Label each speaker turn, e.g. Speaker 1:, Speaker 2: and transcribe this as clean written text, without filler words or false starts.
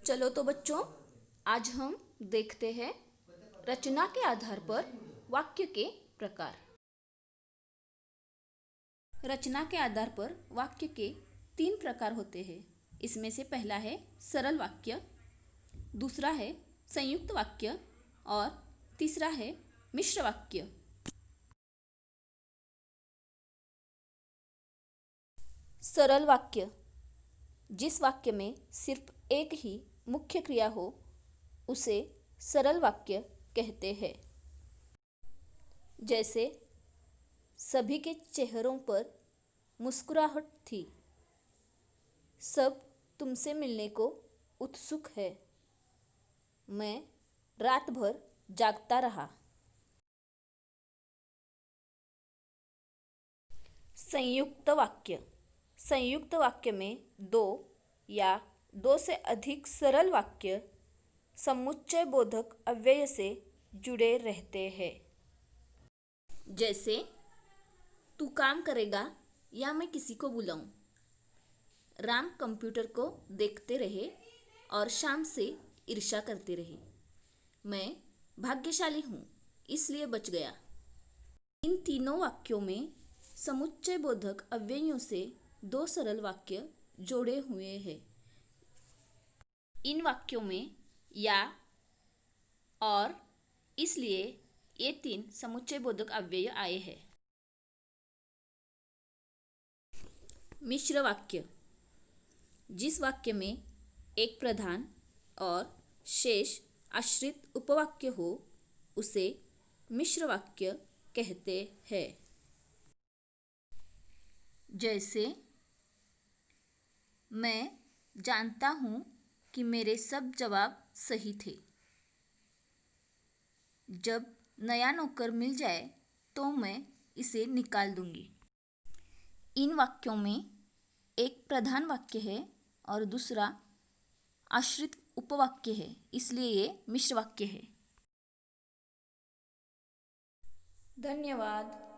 Speaker 1: चलो तो बच्चों, आज हम देखते हैं रचना के आधार पर वाक्य के प्रकार। रचना के आधार पर वाक्य के 3 प्रकार होते हैं। इसमें से पहला है सरल वाक्य, दूसरा है संयुक्त वाक्य और तीसरा है मिश्र वाक्य। सरल वाक्य, जिस वाक्य में सिर्फ एक ही मुख्य क्रिया हो उसे सरल वाक्य कहते हैं। जैसे सभी के चेहरों पर मुस्कुराहट थी, सब तुमसे मिलने को उत्सुक है, मैं रात भर जागता रहा। संयुक्त वाक्य, संयुक्त वाक्य में दो या दो से अधिक सरल वाक्य समुच्चय बोधक अव्यय से जुड़े रहते हैं। जैसे तू काम करेगा या मैं किसी को बुलाऊं। राम कंप्यूटर को देखते रहे और शाम से ईर्ष्या करते रहे। मैं भाग्यशाली हूँ इसलिए बच गया। इन तीनों वाक्यों में समुच्चय बोधक अव्ययों से दो सरल वाक्य जोड़े हुए हैं। इन वाक्यों में या, और, इसलिए ये 3 समुच्चय बोधक अव्यय आए हैं। मिश्र वाक्य, जिस वाक्य में एक प्रधान और शेष आश्रित उपवाक्य हो उसे मिश्र वाक्य कहते हैं। जैसे मैं जानता हूँ कि मेरे सब जवाब सही थे। जब नया नौकर मिल जाए तो मैं इसे निकाल दूंगी। इन वाक्यों में एक प्रधान वाक्य है और दूसरा आश्रित उपवाक्य है, इसलिए ये मिश्र वाक्य है। धन्यवाद।